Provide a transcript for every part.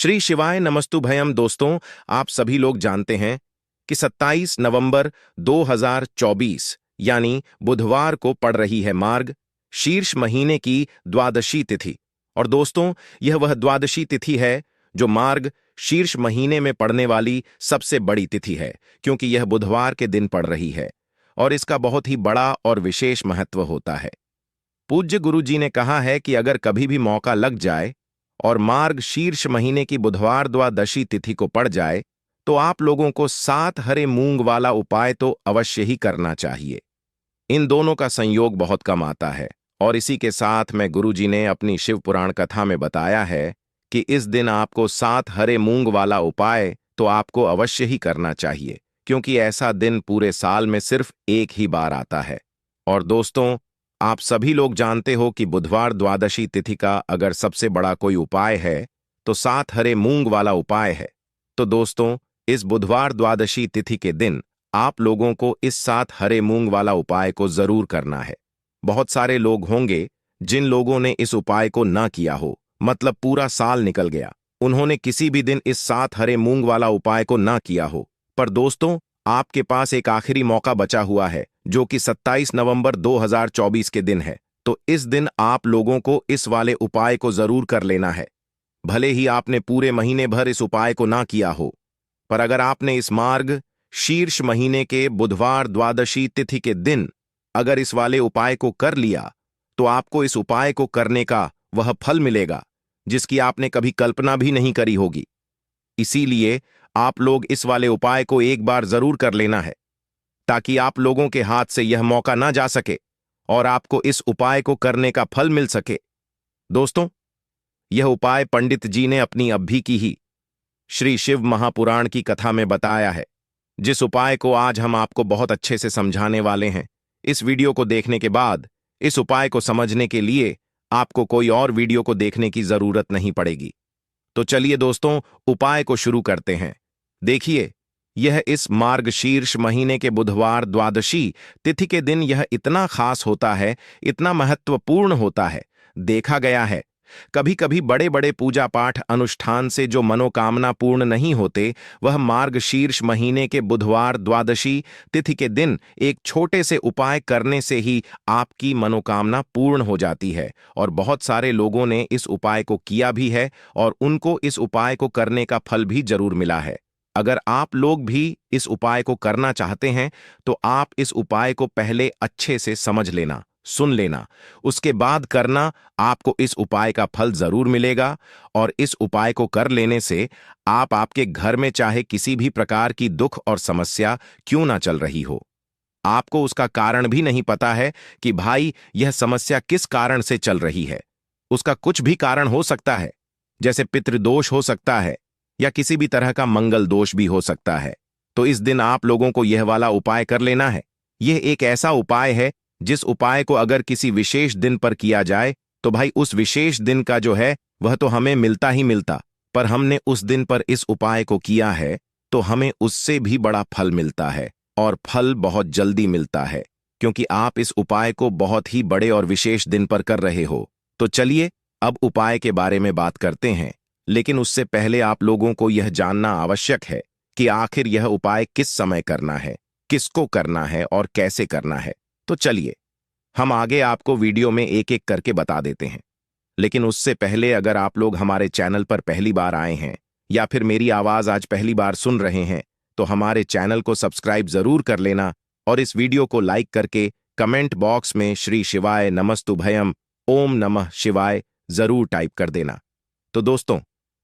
श्री शिवाय नमस्तुभयम। दोस्तों, आप सभी लोग जानते हैं कि 27 नवंबर 2024 यानी बुधवार को पड़ रही है मार्ग शीर्ष महीने की द्वादशी तिथि। और दोस्तों, यह वह द्वादशी तिथि है जो मार्ग शीर्ष महीने में पड़ने वाली सबसे बड़ी तिथि है, क्योंकि यह बुधवार के दिन पड़ रही है और इसका बहुत ही बड़ा और विशेष महत्व होता है। पूज्य गुरु जी ने कहा है कि अगर कभी भी मौका लग जाए और मार्ग शीर्ष महीने की बुधवार द्वादशी तिथि को पड़ जाए तो आप लोगों को 7 हरे मूंग वाला उपाय तो अवश्य ही करना चाहिए। इन दोनों का संयोग बहुत कम आता है और इसी के साथ में गुरु जी ने अपनी शिव पुराण कथा में बताया है कि इस दिन आपको 7 हरे मूंग वाला उपाय तो आपको अवश्य ही करना चाहिए, क्योंकि ऐसा दिन पूरे साल में सिर्फ एक ही बार आता है। और दोस्तों, आप सभी लोग जानते हो कि बुधवार द्वादशी तिथि का अगर सबसे बड़ा कोई उपाय है तो 7 हरे मूंग वाला उपाय है। तो दोस्तों, इस बुधवार द्वादशी तिथि के दिन आप लोगों को इस 7 हरे मूंग वाला उपाय को जरूर करना है। बहुत सारे लोग होंगे जिन लोगों ने इस उपाय को ना किया हो, मतलब पूरा साल निकल गया, उन्होंने किसी भी दिन इस 7 हरे मूंग वाला उपाय को ना किया हो। पर दोस्तों, आपके पास एक आखिरी मौका बचा हुआ है जो कि 27 नवंबर 2024 के दिन है। तो इस दिन आप लोगों को इस वाले उपाय को जरूर कर लेना है। भले ही आपने पूरे महीने भर इस उपाय को ना किया हो, पर अगर आपने इस मार्ग शीर्ष महीने के बुधवार द्वादशी तिथि के दिन अगर इस वाले उपाय को कर लिया तो आपको इस उपाय को करने का वह फल मिलेगा जिसकी आपने कभी कल्पना भी नहीं करी होगी। इसीलिए आप लोग इस वाले उपाय को एक बार जरूर कर लेना है, ताकि आप लोगों के हाथ से यह मौका ना जा सके और आपको इस उपाय को करने का फल मिल सके। दोस्तों, यह उपाय पंडित जी ने अपनी अभी की ही श्री शिव महापुराण की कथा में बताया है, जिस उपाय को आज हम आपको बहुत अच्छे से समझाने वाले हैं। इस वीडियो को देखने के बाद इस उपाय को समझने के लिए आपको कोई और वीडियो को देखने की जरूरत नहीं पड़ेगी। तो चलिए दोस्तों, उपाय को शुरू करते हैं। देखिए, यह इस मार्गशीर्ष महीने के बुधवार द्वादशी तिथि के दिन यह इतना खास होता है, इतना महत्वपूर्ण होता है। देखा गया है कभी कभी बड़े बड़े पूजा पाठ अनुष्ठान से जो मनोकामना पूर्ण नहीं होते, वह मार्गशीर्ष महीने के बुधवार द्वादशी तिथि के दिन एक छोटे से उपाय करने से ही आपकी मनोकामना पूर्ण हो जाती है। और बहुत सारे लोगों ने इस उपाय को किया भी है और उनको इस उपाय को करने का फल भी जरूर मिला है। अगर आप लोग भी इस उपाय को करना चाहते हैं तो आप इस उपाय को पहले अच्छे से समझ लेना, सुन लेना, उसके बाद करना। आपको इस उपाय का फल जरूर मिलेगा और इस उपाय को कर लेने से आप आपके घर में चाहे किसी भी प्रकार की दुख और समस्या क्यों ना चल रही हो, आपको उसका कारण भी नहीं पता है कि भाई यह समस्या किस कारण से चल रही है। उसका कुछ भी कारण हो सकता है, जैसे पितृदोष हो सकता है या किसी भी तरह का मंगल दोष भी हो सकता है। तो इस दिन आप लोगों को यह वाला उपाय कर लेना है। यह एक ऐसा उपाय है जिस उपाय को अगर किसी विशेष दिन पर किया जाए तो भाई उस विशेष दिन का जो है वह तो हमें मिलता ही मिलता, पर हमने उस दिन पर इस उपाय को किया है तो हमें उससे भी बड़ा फल मिलता है और फल बहुत जल्दी मिलता है, क्योंकि आप इस उपाय को बहुत ही बड़े और विशेष दिन पर कर रहे हो। तो चलिए अब उपाय के बारे में बात करते हैं, लेकिन उससे पहले आप लोगों को यह जानना आवश्यक है कि आखिर यह उपाय किस समय करना है, किसको करना है और कैसे करना है। तो चलिए हम आगे आपको वीडियो में एक एक करके बता देते हैं। लेकिन उससे पहले अगर आप लोग हमारे चैनल पर पहली बार आए हैं या फिर मेरी आवाज आज पहली बार सुन रहे हैं तो हमारे चैनल को सब्सक्राइब जरूर कर लेना और इस वीडियो को लाइक करके कमेंट बॉक्स में श्री शिवाय नमस्तुभयम ओम नमः शिवाय जरूर टाइप कर देना। तो दोस्तों,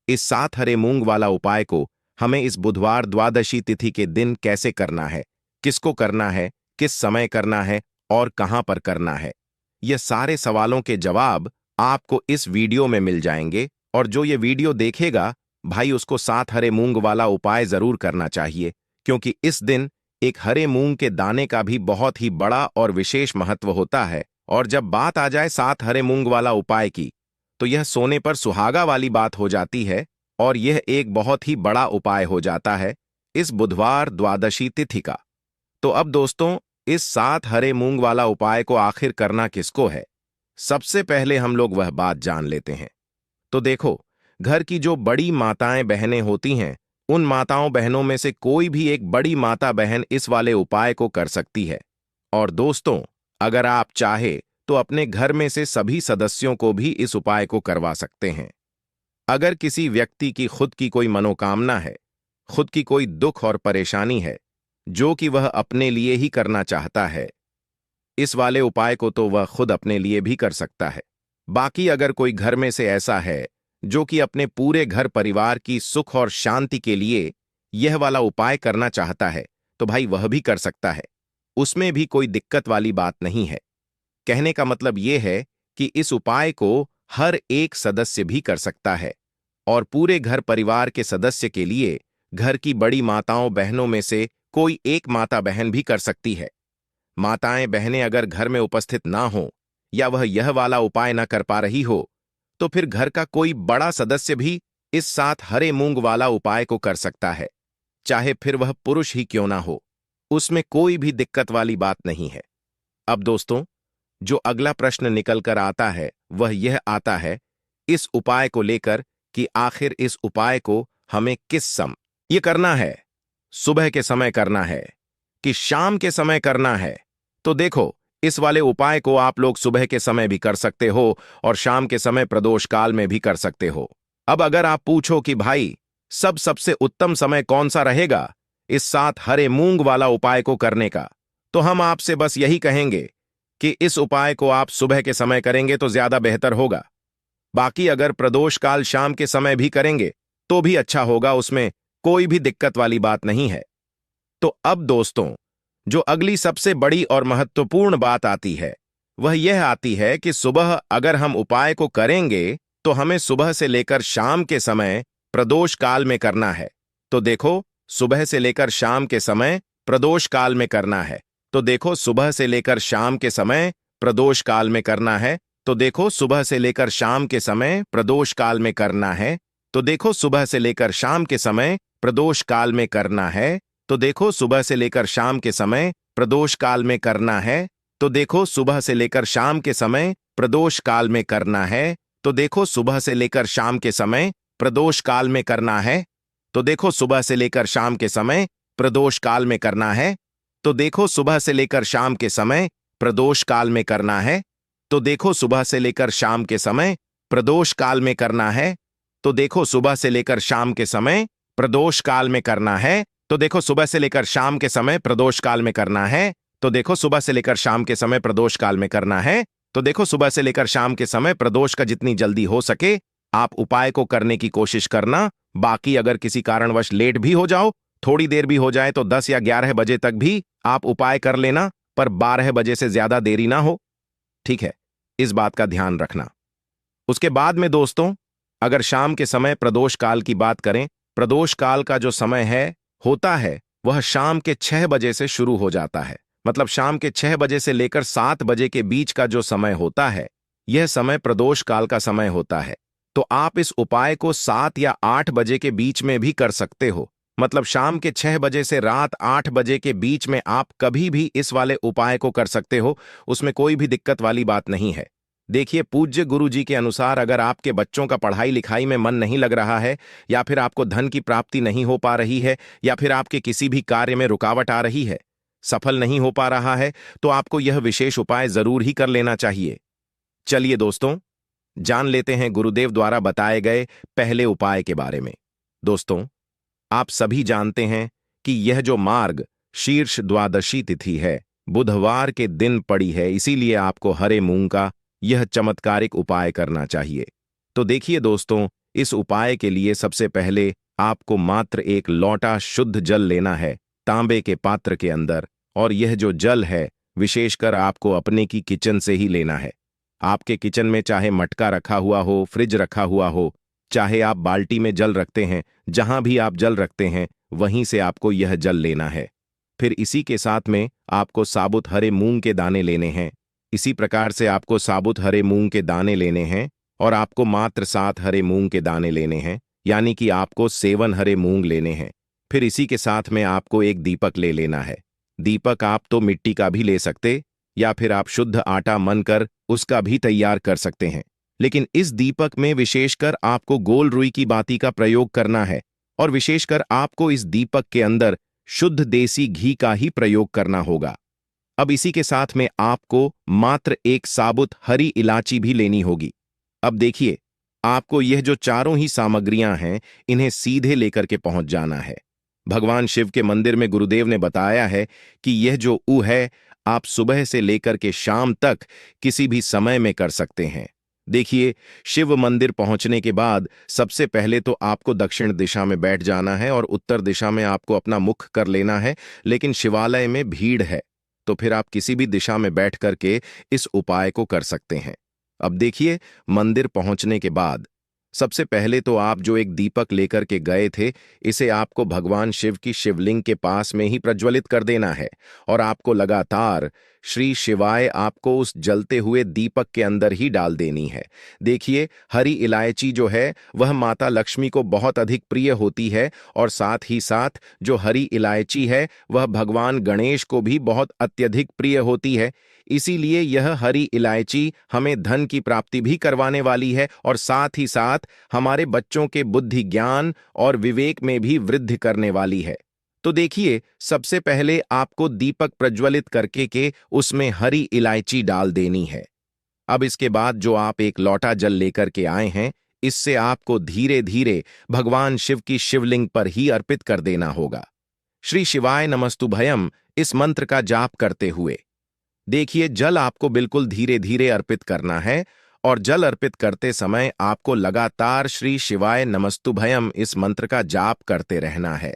इस 7 हरे मूंग वाला उपाय को हमें इस बुधवार द्वादशी तिथि के दिन कैसे करना है, किसको करना है, किस समय करना है और कहां पर करना है, ये सारे सवालों के जवाब आपको इस वीडियो में मिल जाएंगे। और जो ये वीडियो देखेगा भाई, उसको 7 हरे मूंग वाला उपाय जरूर करना चाहिए, क्योंकि इस दिन एक हरे मूंग के दाने का भी बहुत ही बड़ा और विशेष महत्व होता है। और जब बात आ जाए 7 हरे मूंग वाला उपाय की, तो यह सोने पर सुहागा वाली बात हो जाती है और यह एक बहुत ही बड़ा उपाय हो जाता है इस बुधवार द्वादशी तिथि का। तो अब दोस्तों, इस 7 हरे मूंग वाला उपाय को आखिर करना किसको है, सबसे पहले हम लोग वह बात जान लेते हैं। तो देखो, घर की जो बड़ी माताएं बहनें होती हैं, उन माताओं बहनों में से कोई भी एक बड़ी माता बहन इस वाले उपाय को कर सकती है। और दोस्तों, अगर आप चाहे तो अपने घर में से सभी सदस्यों को भी इस उपाय को करवा सकते हैं। अगर किसी व्यक्ति की खुद की कोई मनोकामना है, खुद की कोई दुख और परेशानी है, जो कि वह अपने लिए ही करना चाहता है, इस वाले उपाय को तो वह खुद अपने लिए भी कर सकता है। बाकी अगर कोई घर में से ऐसा है जो कि अपने पूरे घर परिवार की सुख और शांति के लिए यह वाला उपाय करना चाहता है, तो भाई वह भी कर सकता है। उसमें भी कोई दिक्कत वाली बात नहीं है। कहने का मतलब यह है कि इस उपाय को हर एक सदस्य भी कर सकता है और पूरे घर परिवार के सदस्य के लिए घर की बड़ी माताओं बहनों में से कोई एक माता बहन भी कर सकती है। माताएं बहनें अगर घर में उपस्थित ना हो या वह यह वाला उपाय ना कर पा रही हो, तो फिर घर का कोई बड़ा सदस्य भी इस साथ हरे मूंग वाला उपाय को कर सकता है, चाहे फिर वह पुरुष ही क्यों ना हो। उसमें कोई भी दिक्कत वाली बात नहीं है। अब दोस्तों, जो अगला प्रश्न निकल कर आता है वह यह आता है इस उपाय को लेकर कि आखिर इस उपाय को हमें किस समय ये करना है, सुबह के समय करना है कि शाम के समय करना है। तो देखो, इस वाले उपाय को आप लोग सुबह के समय भी कर सकते हो और शाम के समय प्रदोष काल में भी कर सकते हो। अब अगर आप पूछो कि भाई सबसे उत्तम समय कौन सा रहेगा इस साथ हरे मूंग वाला उपाय को करने का, तो हम आपसे बस यही कहेंगे कि इस उपाय को आप सुबह के समय करेंगे तो ज्यादा बेहतर होगा। बाकी अगर प्रदोष काल शाम के समय भी करेंगे तो भी अच्छा होगा, उसमें कोई भी दिक्कत वाली बात नहीं है। तो अब दोस्तों, जो अगली सबसे बड़ी और महत्वपूर्ण बात आती है वह यह आती है कि सुबह अगर हम उपाय को करेंगे तो हमें सुबह से लेकर शाम के समय प्रदोष काल में करना है। तो देखो, सुबह से लेकर शाम के समय प्रदोष काल में करना है। तो देखो, सुबह से लेकर शाम के समय प्रदोष काल में करना है। तो देखो, सुबह से लेकर शाम के समय प्रदोष काल में करना है। तो देखो, सुबह से लेकर शाम के समय प्रदोष काल में करना है। तो देखो, सुबह से लेकर शाम के समय प्रदोष काल में करना है। तो देखो, सुबह से लेकर शाम के समय प्रदोष काल में करना है। तो देखो, सुबह से लेकर शाम के समय प्रदोष काल में करना है। तो देखो, सुबह से लेकर शाम के समय प्रदोष काल में करना है। तो देखो, सुबह से लेकर शाम के समय प्रदोष काल में करना है। तो देखो, सुबह से लेकर शाम के समय प्रदोष काल में करना है। तो देखो, सुबह से लेकर शाम के समय प्रदोष काल में करना है। तो देखो, सुबह से लेकर शाम के समय प्रदोष काल में करना है। तो देखो, सुबह से लेकर शाम के समय प्रदोष काल में करना है। तो देखो, सुबह से लेकर शाम के समय प्रदोष का जितनी जल्दी हो सके आप उपाय को करने की कोशिश करना। बाकी अगर किसी कारणवश लेट भी हो जाओ, थोड़ी देर भी हो जाए, तो 10 या 11 बजे तक भी आप उपाय कर लेना, पर 12 बजे से ज्यादा देरी ना हो। ठीक है, इस बात का ध्यान रखना। उसके बाद में दोस्तों, अगर शाम के समय प्रदोष काल की बात करें, प्रदोष काल का जो समय होता है वह शाम के 6 बजे से शुरू हो जाता है। मतलब शाम के 6 बजे से लेकर 7 बजे के बीच का जो समय होता है, यह समय प्रदोष काल का समय होता है। तो आप इस उपाय को 7 या 8 बजे के बीच में भी कर सकते हो। मतलब शाम के 6 बजे से रात 8 बजे के बीच में आप कभी भी इस वाले उपाय को कर सकते हो, उसमें कोई भी दिक्कत वाली बात नहीं है। देखिए, पूज्य गुरु जी के अनुसार अगर आपके बच्चों का पढ़ाई लिखाई में मन नहीं लग रहा है, या फिर आपको धन की प्राप्ति नहीं हो पा रही है, या फिर आपके किसी भी कार्य में रुकावट आ रही है, सफल नहीं हो पा रहा है, तो आपको यह विशेष उपाय जरूर ही कर लेना चाहिए। चलिए दोस्तों, जान लेते हैं गुरुदेव द्वारा बताए गए पहले उपाय के बारे में। दोस्तों, आप सभी जानते हैं कि यह जो मार्ग शीर्ष द्वादशी तिथि है, बुधवार के दिन पड़ी है, इसीलिए आपको हरे मूंग का यह चमत्कारिक उपाय करना चाहिए। तो देखिए दोस्तों, इस उपाय के लिए सबसे पहले आपको मात्र एक लोटा शुद्ध जल लेना है तांबे के पात्र के अंदर, और यह जो जल है विशेषकर आपको अपने की किचन से ही लेना है। आपके किचन में चाहे मटका रखा हुआ हो, फ्रिज रखा हुआ हो, चाहे आप बाल्टी में जल रखते हैं, जहां भी आप जल रखते हैं वहीं से आपको यह जल लेना है। फिर इसी के साथ में आपको साबुत हरे मूंग के दाने लेने हैं। इसी प्रकार से आपको साबुत हरे मूंग के दाने लेने हैं, और आपको मात्र 7 हरे मूंग के दाने लेने हैं, यानी कि आपको 7 हरे मूंग लेने हैं। फिर इसी के साथ में आपको एक दीपक ले लेना है। दीपक आप तो मिट्टी का भी ले सकते, या फिर आप शुद्ध आटा मन कर उसका भी तैयार कर सकते हैं। लेकिन इस दीपक में विशेषकर आपको गोल रुई की बाती का प्रयोग करना है और विशेषकर आपको इस दीपक के अंदर शुद्ध देसी घी का ही प्रयोग करना होगा। अब इसी के साथ में आपको मात्र एक साबुत हरी इलायची भी लेनी होगी। अब देखिए, आपको यह जो चारों ही सामग्रियां हैं, इन्हें सीधे लेकर के पहुंच जाना है। भगवान शिव के मंदिर में गुरुदेव ने बताया है कि यह जो ऊ है, आप सुबह से लेकर के शाम तक किसी भी समय में कर सकते हैं। देखिए, शिव मंदिर पहुंचने के बाद सबसे पहले तो आपको दक्षिण दिशा में बैठ जाना है और उत्तर दिशा में आपको अपना मुख कर लेना है, लेकिन शिवालय में भीड़ है, तो फिर आप किसी भी दिशा में बैठ करके इस उपाय को कर सकते हैं। अब देखिए, मंदिर पहुंचने के बाद सबसे पहले तो आप जो एक दीपक लेकर के गए थे, इसे आपको भगवान शिव की शिवलिंग के पास में ही प्रज्वलित कर देना है और आपको लगातार श्री शिवाय आपको उस जलते हुए दीपक के अंदर ही डाल देनी है। देखिए, हरी इलायची जो है वह माता लक्ष्मी को बहुत अधिक प्रिय होती है और साथ ही साथ जो हरी इलायची है वह भगवान गणेश को भी बहुत अत्यधिक प्रिय होती है। इसीलिए यह हरी इलायची हमें धन की प्राप्ति भी करवाने वाली है और साथ ही साथ हमारे बच्चों के बुद्धि ज्ञान और विवेक में भी वृद्धि करने वाली है। तो देखिए, सबसे पहले आपको दीपक प्रज्वलित करके के उसमें हरी इलायची डाल देनी है। अब इसके बाद जो आप एक लोटा जल लेकर के आए हैं, इससे आपको धीरे धीरे भगवान शिव की शिवलिंग पर ही अर्पित कर देना होगा। श्री शिवाय नमस्तुभयम इस मंत्र का जाप करते हुए देखिए, जल आपको बिल्कुल धीरे धीरे अर्पित करना है और जल अर्पित करते समय आपको लगातार श्री शिवाय नमस्तुभयम इस मंत्र का जाप करते रहना है।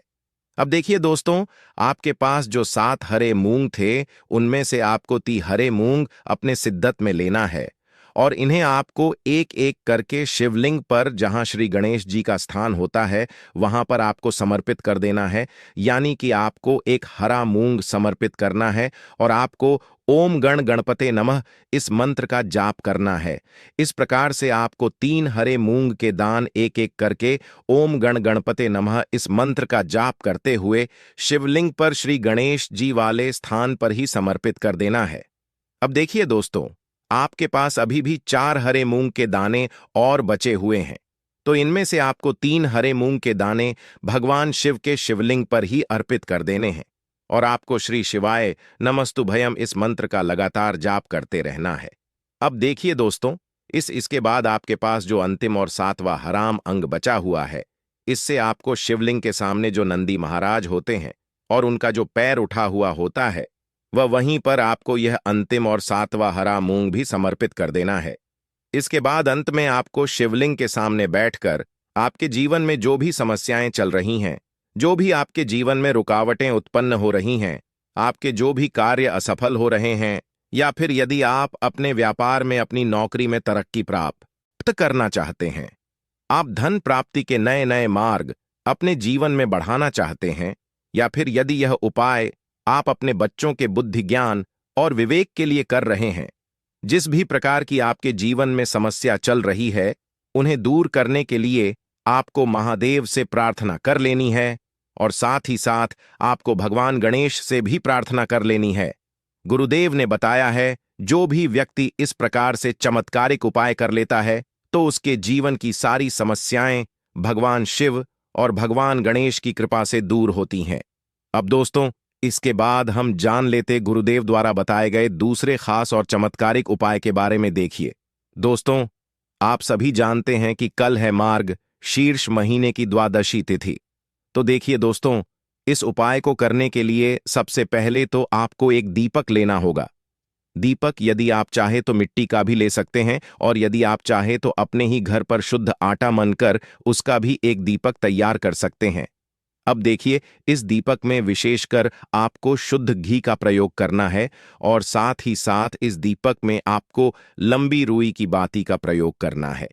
अब देखिए दोस्तों, आपके पास जो 7 हरे मूंग थे, उनमें से आपको 3 हरे मूंग अपने सिद्धत में लेना है और इन्हें आपको एक एक करके शिवलिंग पर, जहां श्री गणेश जी का स्थान होता है, वहां पर आपको समर्पित कर देना है। यानी कि आपको एक हरा मूंग समर्पित करना है और आपको ओम गण गणपते नमः इस मंत्र का जाप करना है। इस प्रकार से आपको 3 हरे मूंग के दान एक एक करके ओम गण गणपते नमः इस मंत्र का जाप करते हुए शिवलिंग पर श्री गणेश जी वाले स्थान पर ही समर्पित कर देना है। अब देखिए दोस्तों, आपके पास अभी भी 4 हरे मूंग के दाने और बचे हुए हैं, तो इनमें से आपको 3 हरे मूंग के दाने भगवान शिव के शिवलिंग पर ही अर्पित कर देने हैं और आपको श्री शिवाय नमस्तुभयम इस मंत्र का लगातार जाप करते रहना है। अब देखिए दोस्तों, इसके बाद आपके पास जो अंतिम और 7वां हराम अंग बचा हुआ है, इससे आपको शिवलिंग के सामने जो नंदी महाराज होते हैं और उनका जो पैर उठा हुआ होता है, वह वहीं पर आपको यह अंतिम और 7वां हरा मूंग भी समर्पित कर देना है। इसके बाद अंत में आपको शिवलिंग के सामने बैठकर आपके जीवन में जो भी समस्याएं चल रही हैं, जो भी आपके जीवन में रुकावटें उत्पन्न हो रही हैं, आपके जो भी कार्य असफल हो रहे हैं, या फिर यदि आप अपने व्यापार में, अपनी नौकरी में तरक्की प्राप्त करना चाहते हैं, आप धन प्राप्ति के नए नए मार्ग अपने जीवन में बढ़ाना चाहते हैं, या फिर यदि यह उपाय आप अपने बच्चों के बुद्धि ज्ञान और विवेक के लिए कर रहे हैं, जिस भी प्रकार की आपके जीवन में समस्या चल रही है, उन्हें दूर करने के लिए आपको महादेव से प्रार्थना कर लेनी है और साथ ही साथ आपको भगवान गणेश से भी प्रार्थना कर लेनी है। गुरुदेव ने बताया है, जो भी व्यक्ति इस प्रकार से चमत्कारिक उपाय कर लेता है, तो उसके जीवन की सारी समस्याएं भगवान शिव और भगवान गणेश की कृपा से दूर होती हैं। अब दोस्तों, इसके बाद हम जान लेते गुरुदेव द्वारा बताए गए दूसरे खास और चमत्कारिक उपाय के बारे में। देखिए दोस्तों, आप सभी जानते हैं कि कल है मार्ग शीर्ष महीने की द्वादशी तिथि। तो देखिए दोस्तों, इस उपाय को करने के लिए सबसे पहले तो आपको एक दीपक लेना होगा। दीपक यदि आप चाहे तो मिट्टी का भी ले सकते हैं और यदि आप चाहे तो अपने ही घर पर शुद्ध आटा मनकर उसका भी एक दीपक तैयार कर सकते हैं। अब देखिए, इस दीपक में विशेषकर आपको शुद्ध घी का प्रयोग करना है और साथ ही साथ इस दीपक में आपको लंबी रुई की बाती का प्रयोग करना है।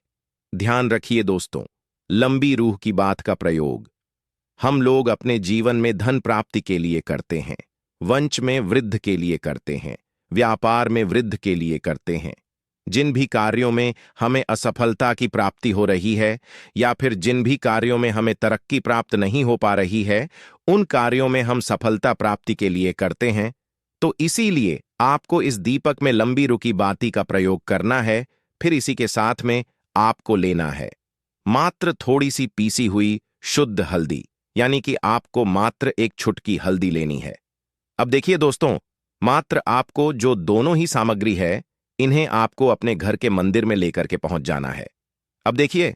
ध्यान रखिए दोस्तों, लंबी रूह की बात का प्रयोग हम लोग अपने जीवन में धन प्राप्ति के लिए करते हैं, वंश में वृद्धि के लिए करते हैं, व्यापार में वृद्धि के लिए करते हैं। जिन भी कार्यों में हमें असफलता की प्राप्ति हो रही है या फिर जिन भी कार्यों में हमें तरक्की प्राप्त नहीं हो पा रही है, उन कार्यों में हम सफलता प्राप्ति के लिए करते हैं। तो इसीलिए आपको इस दीपक में लंबी रुकी बाती का प्रयोग करना है फिर इसी के साथ में आपको लेना है मात्र थोड़ी सी पीसी हुई शुद्ध हल्दी, यानी कि आपको मात्र एक चुटकी हल्दी लेनी है। अब देखिए दोस्तों, मात्र आपको जो दोनों ही सामग्री है, इन्हें आपको अपने घर के मंदिर में लेकर के पहुंच जाना है। अब देखिए,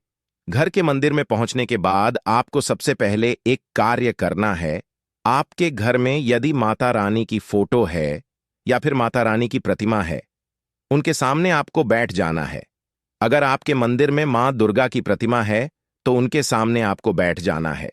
घर के मंदिर में पहुंचने के बाद आपको सबसे पहले एक कार्य करना है। आपके घर में यदि माता रानी की फोटो है या फिर माता रानी की प्रतिमा है, उनके सामने आपको बैठ जाना है। अगर आपके मंदिर में मां दुर्गा की प्रतिमा है तो उनके सामने आपको बैठ जाना है।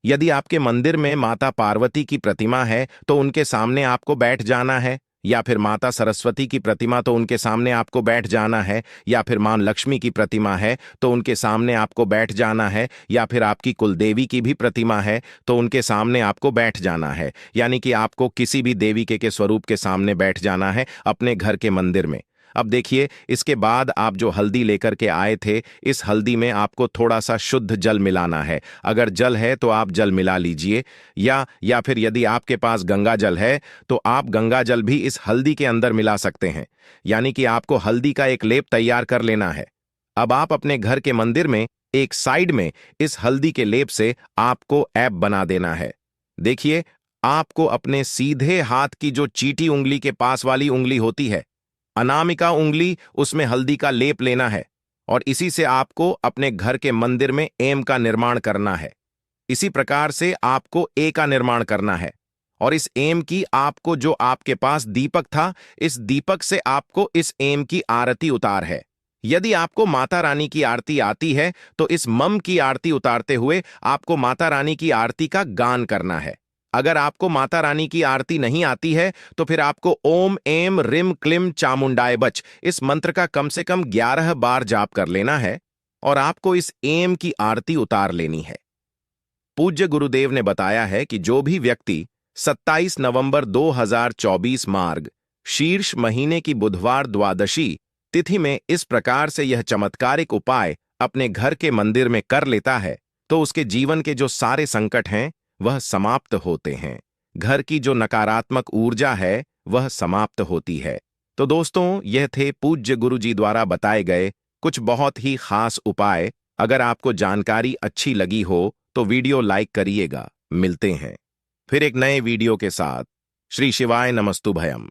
यदि आपके मंदिर में माता पार्वती की प्रतिमा है तो उनके सामने आपको बैठ जाना है, या फिर माता सरस्वती की प्रतिमा तो उनके सामने आपको बैठ जाना है, या फिर मां लक्ष्मी की प्रतिमा है तो उनके सामने आपको बैठ जाना है, या फिर आपकी कुलदेवी की भी प्रतिमा है तो उनके सामने आपको बैठ जाना है। यानी कि आपको किसी भी देवी के स्वरूप के सामने बैठ जाना है अपने घर के मंदिर में। अब देखिए, इसके बाद आप जो हल्दी लेकर के आए थे, इस हल्दी में आपको थोड़ा सा शुद्ध जल मिलाना है। अगर जल है तो आप जल मिला लीजिए, या फिर यदि आपके पास गंगा जल है तो आप गंगा जल भी इस हल्दी के अंदर मिला सकते हैं। यानी कि आपको हल्दी का एक लेप तैयार कर लेना है। अब आप अपने घर के मंदिर में एक साइड में इस हल्दी के लेप से आपको ऐप बना देना है। देखिए, आपको अपने सीधे हाथ की जो चीटी उंगली के पास वाली उंगली होती है, अनामिका उंगली, उसमें हल्दी का लेप लेना है और इसी से आपको अपने घर के मंदिर में एम का निर्माण करना है। इसी प्रकार से आपको ए का निर्माण करना है और इस एम की आपको, जो आपके पास दीपक था, इस दीपक से आपको इस एम की आरती उतार है। यदि आपको माता रानी की आरती आती है तो इस मम की आरती उतारते हुए आपको माता रानी की आरती का गान करना है। अगर आपको माता रानी की आरती नहीं आती है तो फिर आपको ओम एम रिम क्लिम चामुंडाय बच इस मंत्र का कम से कम 11 बार जाप कर लेना है और आपको इस एम की आरती उतार लेनी है। पूज्य गुरुदेव ने बताया है कि जो भी व्यक्ति 27 नवंबर 2024 मार्ग शीर्ष महीने की बुधवार द्वादशी तिथि में इस प्रकार से यह चमत्कारिक उपाय अपने घर के मंदिर में कर लेता है तो उसके जीवन के जो सारे संकट हैं वह समाप्त होते हैं। घर की जो नकारात्मक ऊर्जा है वह समाप्त होती है। तो दोस्तों, यह थे पूज्य गुरुजी द्वारा बताए गए कुछ बहुत ही खास उपाय। अगर आपको जानकारी अच्छी लगी हो तो वीडियो लाइक करिएगा। मिलते हैं फिर एक नए वीडियो के साथ। श्री शिवाय नमस्तुभयम।